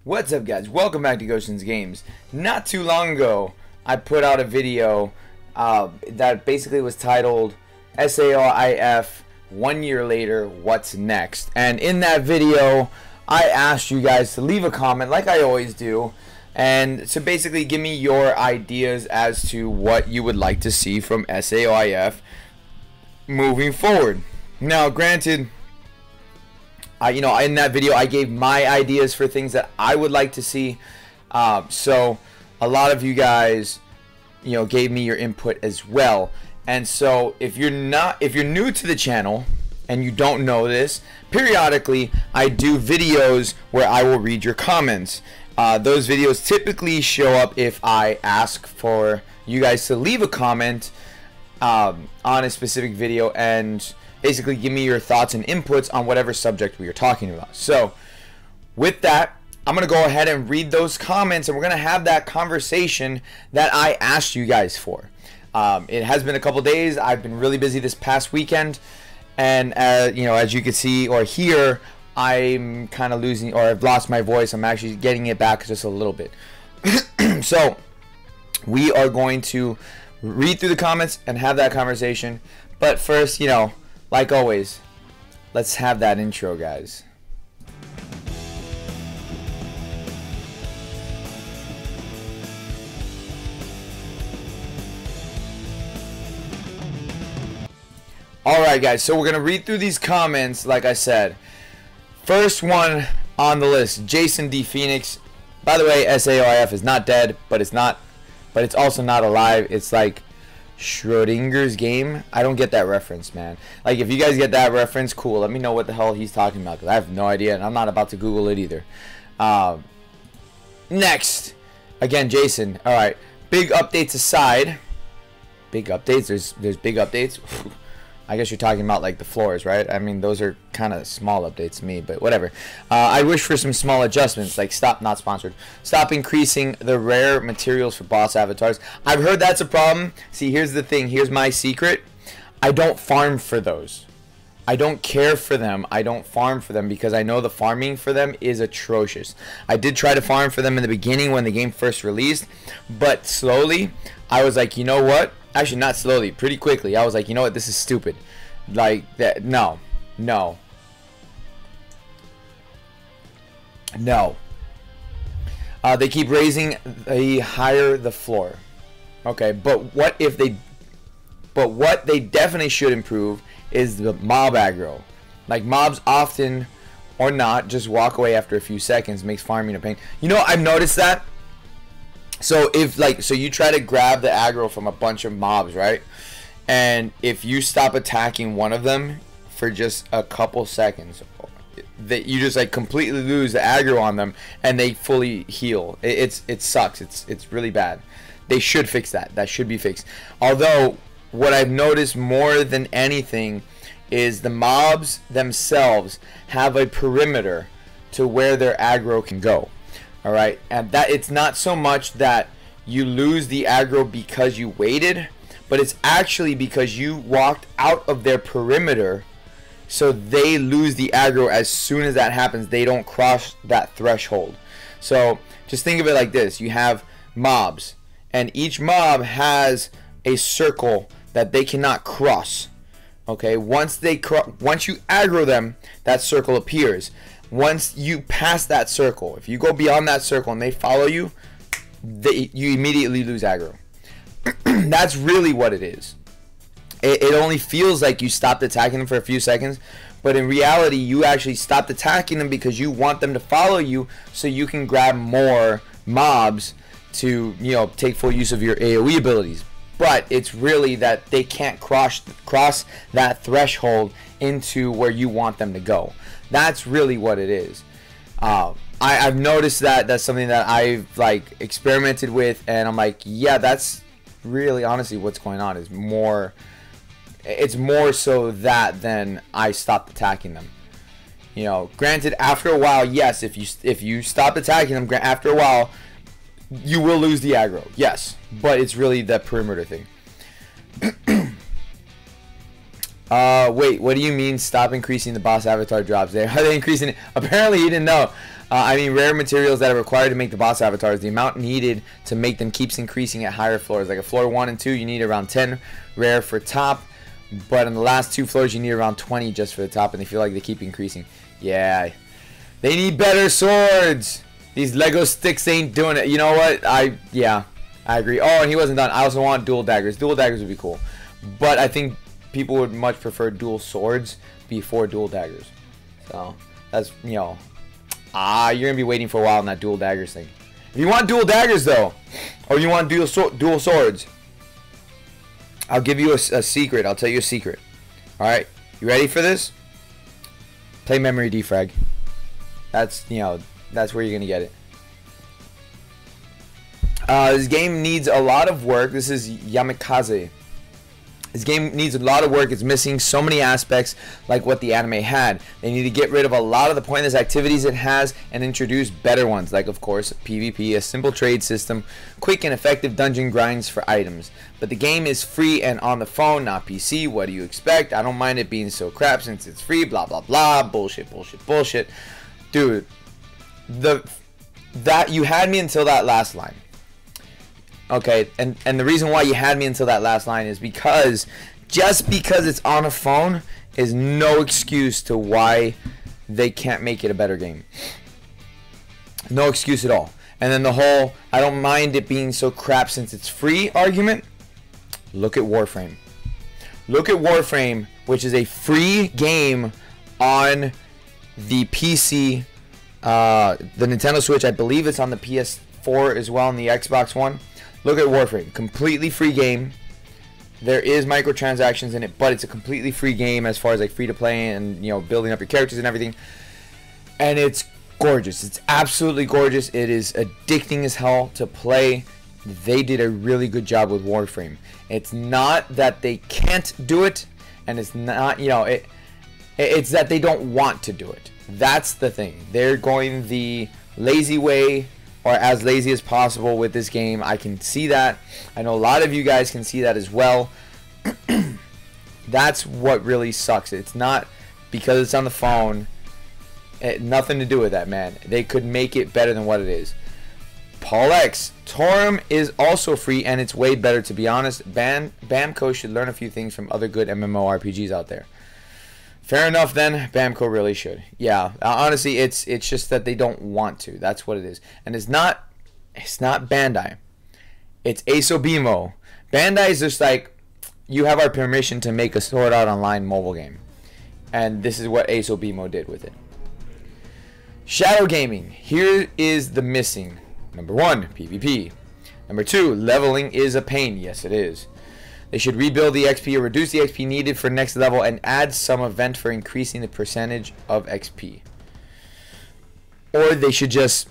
What's up, guys? Welcome back to Gotians Games. Not too long ago, I put out a video that basically was titled SAOIF 1 year later, what's next? And in that video, I asked you guys to leave a comment like I always do, and to basically give me your ideas as to what you would like to see from SAOIF moving forward. Now, granted, in that video I gave my ideas for things that I would like to see. So a lot of you guys, gave me your input as well. And so if you're new to the channel and you don't know this, periodically I do videos where I will read your comments. Those videos typically show up if I ask for you guys to leave a comment on a specific video and basically give me your thoughts and inputs on whatever subject we are talking about. So with that, I'm going to go ahead and read those comments, and we're going to have that conversation that I asked you guys for. It has been a couple days. I've been really busy this past weekend, and as you can see or hear, I'm kind of losing, or I've lost my voice. I'm actually getting it back just a little bit. So we are going to read through the comments and have that conversation. But first, like always, let's have that intro, guys. Alright, guys, so we're going to read through these comments, like I said. First one on the list, Jason D. Phoenix. By the way, SAOIF is not dead, but it's also not alive. It's like Schrodinger's game. I don't get that reference, man. Like, if you guys get that reference, cool. Let me know what the hell he's talking about, because I have no idea, and I'm not about to Google it either. Next, again, Jason. All right, big updates aside. Big updates. There's big updates. I guess you're talking about like the floors, right? I mean, those are kind of small updates to me, but whatever. I wish for some small adjustments, like not sponsored. Stop increasing the rare materials for boss avatars. I've heard that's a problem. See, here's the thing. Here's my secret. I don't farm for those. I don't care for them. I don't farm for them because I know the farming for them is atrocious. I did try to farm for them in the beginning when the game first released, but slowly I was like, you know what? Actually, not slowly, pretty quickly. I was like, you know what? This is stupid. Like that. No. They keep raising the higher the floor. Okay, but what they definitely should improve is the mob aggro. Like, mobs often or not just walk away after a few seconds, makes farming a pain. I've noticed that. So so you try to grab the aggro from a bunch of mobs, right? And if you stop attacking one of them for just a couple seconds, that you just like completely lose the aggro on them and they fully heal. It sucks. It's really bad. They should fix that. That should be fixed. Although what I've noticed more than anything is the mobs themselves have a perimeter to where their aggro can go. All right, and that it's not so much that you lose the aggro because you waited, but it's actually because you walked out of their perimeter, so they lose the aggro as soon as that happens. They don't cross that threshold. So just think of it like this. You have mobs, and each mob has a circle that they cannot cross. Okay, once you aggro them, that circle appears. Once you pass that circle, if you go beyond that circle and they follow you, you immediately lose aggro. That's really what it is. It only feels like you stopped attacking them for a few seconds, but in reality, you actually stopped attacking them because you want them to follow you so you can grab more mobs to, take full use of your AoE abilities. But it's really that they can't cross that threshold into where you want them to go. That's really what it is. I've noticed that that's something that I've experimented with, and I'm like, yeah, that's really honestly what's going on. It's more so that than I stopped attacking them. Granted, after a while, yes, if you stop attacking them, after a while, you will lose the aggro. Yes, but it's really the perimeter thing. Wait, what do you mean stop increasing the boss avatar drops? Are they increasing it? Apparently you didn't know. I mean, rare materials that are required to make the boss avatars. The amount needed to make them keeps increasing at higher floors. Like a floor 1 and 2, you need around 10 rare for top. But in the last 2 floors, you need around 20 just for the top. And they feel like they keep increasing. Yeah. They need better swords. These Lego sticks ain't doing it. You know what? Yeah, I agree. Oh, and he wasn't done. I also want dual daggers. Dual daggers would be cool. But I think people would much prefer dual swords before dual daggers. So, that's, you know. You're going to be waiting for a while on that dual daggers thing. If you want dual daggers, though, or you want dual swords, I'll give you a secret. I'll tell you a secret. Alright, you ready for this? Play memory defrag. That's, you know, that's where you're going to get it. This game needs a lot of work. This is Yamikaze. This game needs a lot of work. It's missing so many aspects like what the anime had. They need to get rid of a lot of the pointless activities it has and introduce better ones, like, of course, PvP, a simple trade system, quick and effective dungeon grinds for items. But the game is free and on the phone, not PC. What do you expect? I don't mind it being so crap since it's free, blah, blah, blah. Bullshit, bullshit, bullshit. Dude, that you had me until that last line. Okay, and the reason why you had me until that last line is because just because it's on a phone is no excuse to why they can't make it a better game. No excuse at all. And then the whole, I don't mind it being so crap since it's free argument. Look at Warframe. Look at Warframe, which is a free game on the PC, the Nintendo Switch. I believe it's on the PS4 as well, and the Xbox One. Look at Warframe, completely free game. There is microtransactions in it, but it's a completely free game as far as like free to play and, you know, building up your characters and everything. And it's gorgeous. It's absolutely gorgeous. It is addicting as hell to play. They did a really good job with Warframe. It's not that they can't do it, and it's not, you know, it's that they don't want to do it. That's the thing. They're going the lazy way, or as lazy as possible with this game. I can see that. I know a lot of you guys can see that as well. That's what really sucks. It's not because it's on the phone. Nothing to do with that, man. They could make it better than what it is. Paul X. Torum is also free, and it's way better, to be honest. Bamco should learn a few things from other good MMORPGs out there. Fair enough, then. Bamco really should. Yeah, honestly, it's just that they don't want to. That's what it is. And it's not Bandai. It's Asobimo. Bandai is just like, you have our permission to make a Sword Art Online mobile game. And this is what Asobimo did with it. Shadow Gaming. Here is the missing. Number 1, PvP. Number 2, leveling is a pain. Yes, it is. They should rebuild the XP or reduce the XP needed for next level and add some event for increasing the percentage of XP. Or they should just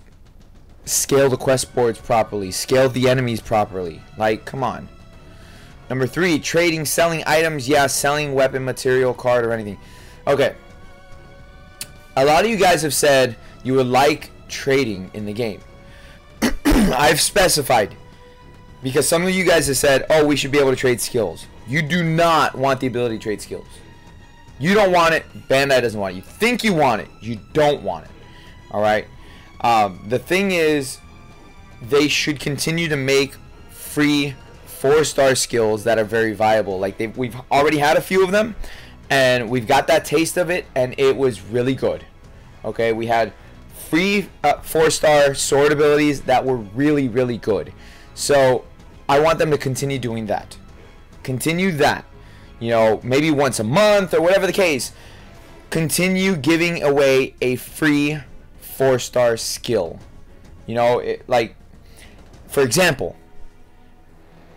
scale the quest boards properly, scale the enemies properly. Like, come on. Number 3, trading, selling items. Yeah, selling weapon, material, card, or anything. Okay. A lot of you guys have said you would like trading in the game. I've specified, because some of you guys have said, oh, we should be able to trade skills. You do not want the ability to trade skills. You don't want it. Bandai doesn't want it. You think you want it. You don't want it. Alright? The thing is, they should continue to make free 4-star skills that are very viable. Like, we've already had a few of them, and we've got that taste of it, and it was really good. Okay? We had free 4-star sword abilities that were really, really good. So I want them to continue doing that. Continue that. You know, maybe once a month or whatever the case. Continue giving away a free 4-star skill. You know, like, for example,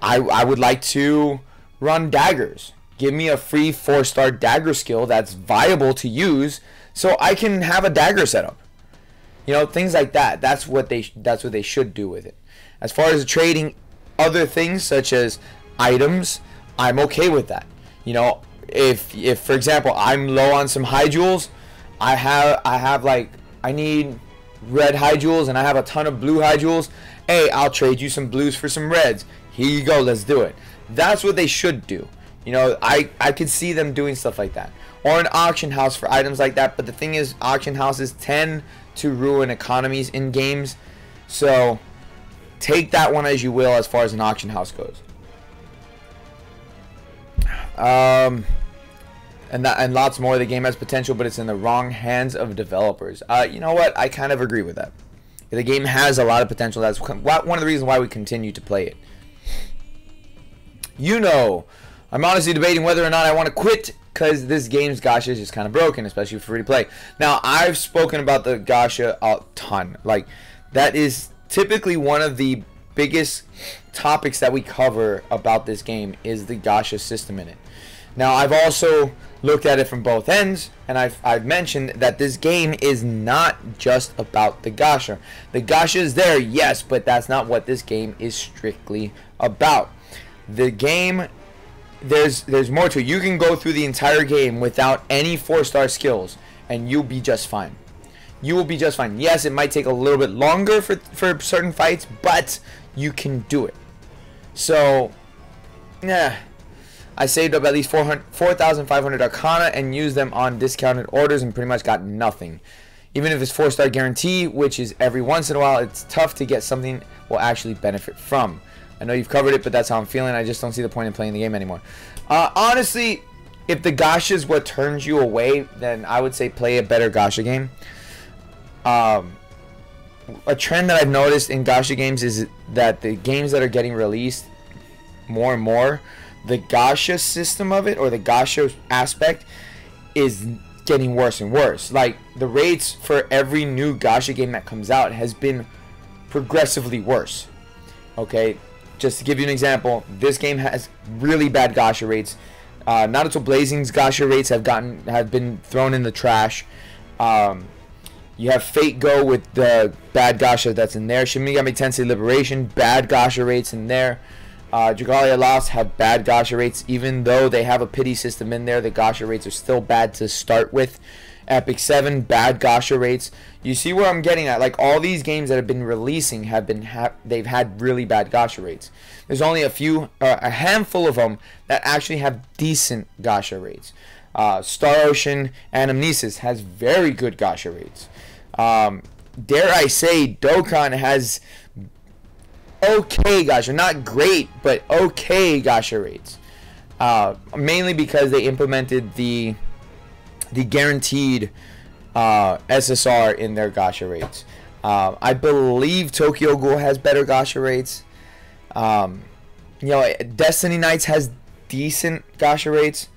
I would like to run daggers. Give me a free 4-star dagger skill that's viable to use so I can have a dagger setup. You know, things like that. That's what they should do with it. As far as trading other things such as items, I'm okay with that. You know, if for example I'm low on some high jewels, I need red high jewels and I have a ton of blue high jewels. Hey, I'll trade you some blues for some reds. Here you go, let's do it. That's what they should do. You know, I could see them doing stuff like that. Or an auction house for items like that. But the thing is, auction houses tend to ruin economies in games. So take that one as you will as far as an auction house goes. And lots more. The game has potential, but it's in the wrong hands of developers. You know what? I kind of agree with that. The game has a lot of potential. That's one of the reasons why we continue to play it. You know, I'm honestly debating whether or not I want to quit because this game's gacha is just kind of broken, especially for free to play. Now, I've spoken about the gacha a ton. Like, that is typically one of the biggest topics that we cover about this game is the gacha system in it. Now, I've also looked at it from both ends, and I've mentioned that this game is not just about the gacha. The gacha is there, yes, but that's not what this game is strictly about. The game, there's more to it. You can go through the entire game without any 4-star skills, and you'll be just fine. You will be just fine. Yes, it might take a little bit longer for certain fights, but you can do it. So, yeah. I saved up at least 4,500 Arcana and used them on discounted orders and pretty much got nothing. Even if it's 4-star guarantee, which is every once in a while, it's tough to get something we'll actually benefit from. I know you've covered it, but that's how I'm feeling. I just don't see the point in playing the game anymore. Honestly, if the gacha is what turns you away, then I would say play a better gacha game. A trend that I've noticed in gacha games is that the games that are getting released more and more, the gacha system of it, or the gacha aspect, is getting worse and worse. Like, the rates for every new gacha game that comes out has been progressively worse. Okay, just to give you an example, this game has really bad gacha rates. Naruto Blazing's gacha rates have been thrown in the trash. You have Fate Go with the bad gacha that's in there. Shin Megami Tensei Liberation, bad gacha rates in there. Dragalia Lost have bad gacha rates. Even though they have a pity system in there, the gacha rates are still bad to start with. Epic 7, bad gacha rates. You see where I'm getting at? Like, all these games that have been releasing they've had really bad gacha rates. There's only a handful of them that actually have decent gacha rates. Star Ocean Anamnesis has very good gacha rates. Dare I say, Dokkan has okay gacha, not great, but okay gacha rates. Mainly because they implemented the guaranteed SSR in their gacha rates. I believe Tokyo Ghoul has better gacha rates. You know, Destiny Knights has decent gacha rates.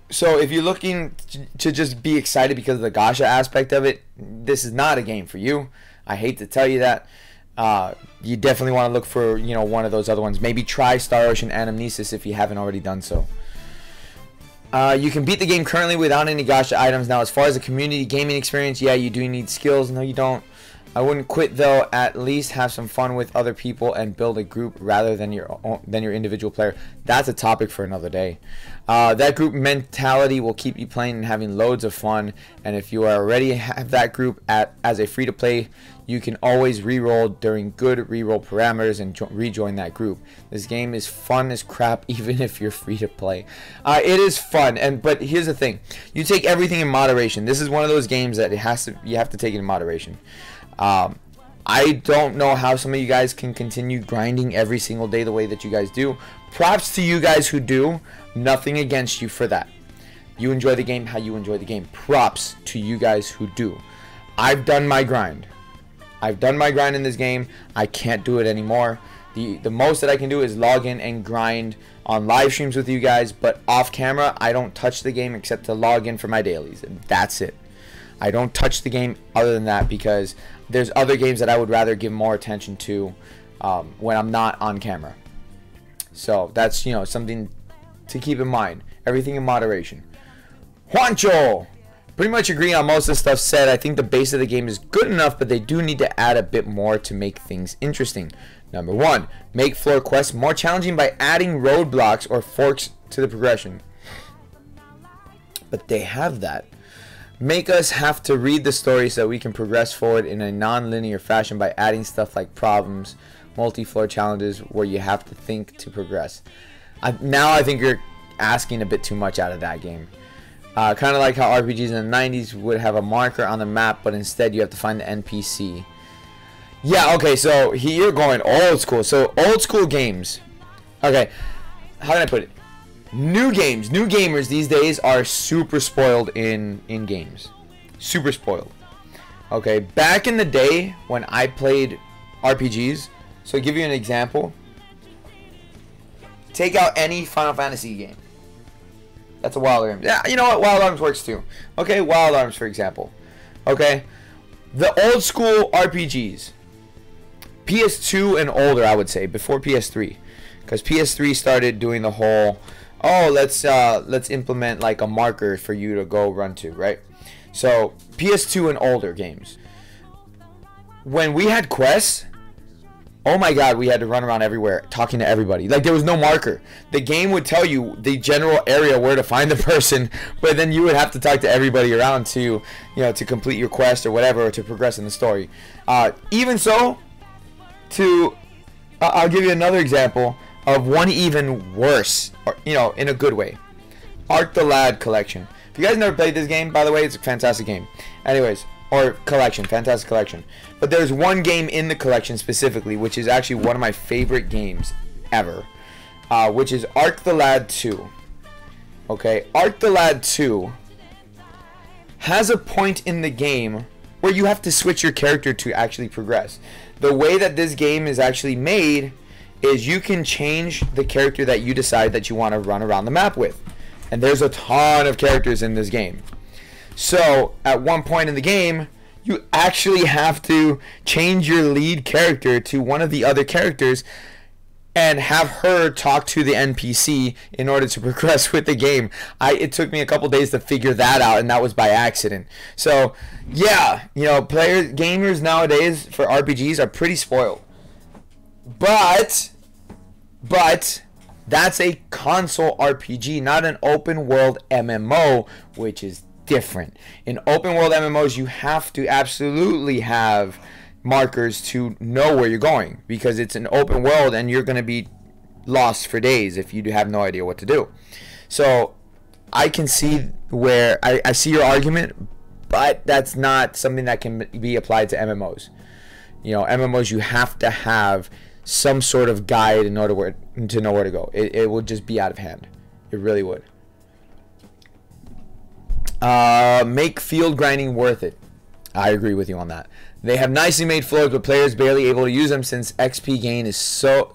So if you're looking to just be excited because of the gacha aspect of it, this is not a game for you. I hate to tell you that. You definitely want to look for, you know, one of those other ones. Maybe try Star Ocean Anamnesis if you haven't already done so. You can beat the game currently without any gacha items. Now, as far as the community gaming experience, yeah, you do need skills. No, you don't. I wouldn't quit though. At least have some fun with other people and build a group rather than your individual player. That's a topic for another day. That group mentality will keep you playing and having loads of fun. And if you already have that group as a free-to-play, you can always reroll during good reroll parameters and rejoin that group. This game is fun as crap, even if you're free to play. It is fun, but here's the thing: you take everything in moderation. This is one of those games that you have to take it in moderation. I don't know how some of you guys can continue grinding every single day the way that you guys do. Props to you guys who do. Nothing against you for that. You enjoy the game how you enjoy the game. Props to you guys who do. I've done my grind. I've done my grind in this game. I can't do it anymore. The most that I can do is log in and grind on live streams with you guys, but off camera, I don't touch the game except to log in for my dailies, and that's it. I don't touch the game other than that because there's other games that I would rather give more attention to when I'm not on camera. So that's, you know, something to keep in mind. Everything in moderation. Juancho! Pretty much agree on most of the stuff said. I think the base of the game is good enough, but they do need to add a bit more to make things interesting. Number 1, make floor quests more challenging by adding roadblocks or forks to the progression. But they have that. Make us have to read the story so we can progress forward in a non-linear fashion by adding stuff like problems, multi-floor challenges where you have to think to progress. Now I think you're asking a bit too much out of that game. Kind of like how RPGs in the 90s would have a marker on the map, but instead you have to find the NPC. Yeah, okay, so here you're going old school. So old school games. Okay, how can I put it? New gamers these days are super spoiled in games. Super spoiled. Okay, back in the day when I played RPGs, so to give you an example, take out any Final Fantasy game. That's a Wild Arms. Yeah, you know what? Wild Arms works too. Okay, Wild Arms, for example. Okay, the old school RPGs, PS2 and older, I would say, before PS3, because PS3 started doing the whole, oh, let's implement like a marker for you to go run to, right? So PS2 and older games. When we had quests, oh my god, we had to run around everywhere talking to everybody. Like, there was no marker. The game would tell you the general area where to find the person, but then you would have to talk to everybody around to, you know, to complete your quest or whatever, or to progress in the story. Even so, I'll give you another example of one even worse, or, you know, in a good way. Arc the Lad Collection. If you guys never played this game, by the way, it's a fantastic game. Anyways, or collection, fantastic collection. But there's one game in the collection specifically, which is actually one of my favorite games ever, which is Arc the Lad 2. Okay, Arc the Lad 2 has a point in the game where you have to switch your character to actually progress. The way that this game is actually made is you can change the character that you decide that you want to run around the map with. And there's a ton of characters in this game. So, at one point in the game, you actually have to change your lead character to one of the other characters and have her talk to the NPC in order to progress with the game. It took me a couple days to figure that out, and that was by accident. So, yeah, you know, gamers nowadays for RPGs are pretty spoiled. But that's a console RPG, not an open world MMO, which is different. In open world MMOs, you have to absolutely have markers to know where you're going, because it's an open world and you're going to be lost for days if you have no idea what to do. So I can see where I see your argument, but that's not something that can be applied to MMOs. You know, MMOs, you have to have some sort of guide in order to know where to go. It would just be out of hand. It really would. Make field grinding worth it. I agree with you on that. They have nicely made floors, but players barely able to use them since XP gain is so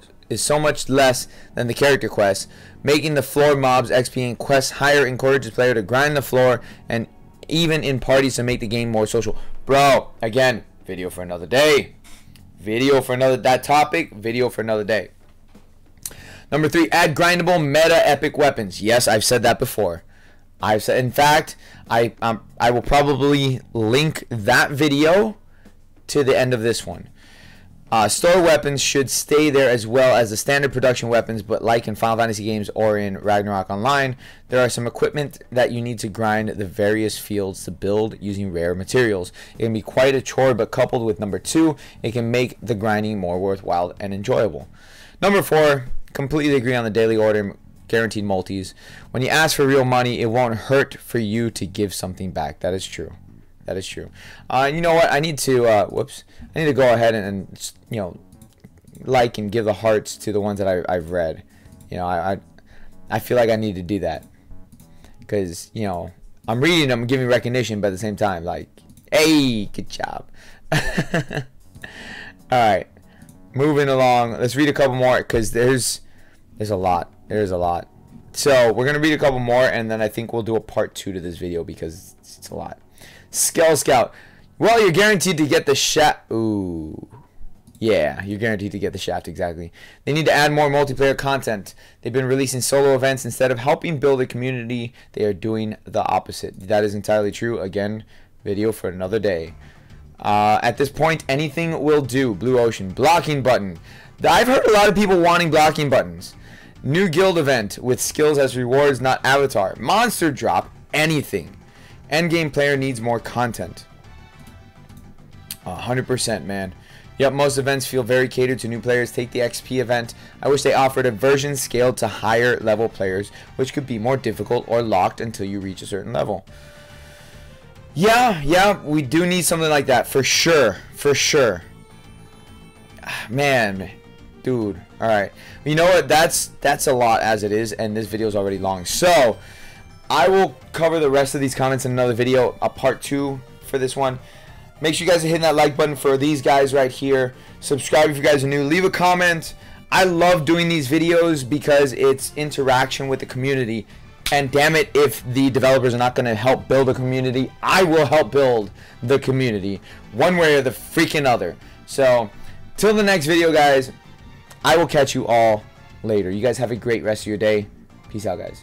much less than the character quests. Making the floor mobs XP and quests higher encourages player to grind the floor, and even in parties to make the game more social. Bro, again, video for another day. Video for another video for another day. Number 3, add grindable meta epic weapons. Yes, I've said that before. In fact, I will probably link that video to the end of this one. Store weapons should stay there as well as the standard production weapons, but like in Final Fantasy games or in Ragnarok Online, there are some equipment that you need to grind the various fields to build using rare materials. It can be quite a chore, but coupled with number 2, it can make the grinding more worthwhile and enjoyable. Number 4, completely agree on the daily order guaranteed multis. When you ask for real money, it won't hurt for you to give something back. That is true. That is true. You know what? I need to I need to go ahead and you know, like and give the hearts to the ones that I've read. You know, I feel like I need to do that, because, you know, I'm reading them, giving recognition, but at the same time, like, hey, good job. All right, moving along. Let's read a couple more, because there's a lot. There's a lot. So we're gonna read a couple more, and then I think we'll do a part 2 to this video, because it's a lot. Skull Scout. Well, you're guaranteed to get the shaft. Ooh. Yeah, you're guaranteed to get the shaft, exactly. They need to add more multiplayer content. They've been releasing solo events instead of helping build a community. They are doing the opposite. That is entirely true. Again, video for another day. At this point, anything will do. Blue Ocean. Blocking button. I've heard a lot of people wanting blocking buttons. New guild event with skills as rewards, not avatar. Monster drop. Anything. Endgame player needs more content. 100%, man. Yep, most events feel very catered to new players. Take the XP event. I wish they offered a version scaled to higher level players, which could be more difficult or locked until you reach a certain level. Yeah, we do need something like that for sure, for sure. Man, dude. All right, you know what? That's a lot as it is, and this video is already long. So I will cover the rest of these comments in another video, a part 2 for this one. Make sure you guys are hitting that like button for these guys right here. Subscribe if you guys are new. Leave a comment. I love doing these videos because it's interaction with the community. And damn it, if the developers are not going to help build a community, I will help build the community one way or the freaking other. So, till the next video, guys, I will catch you all later. You guys have a great rest of your day. Peace out, guys.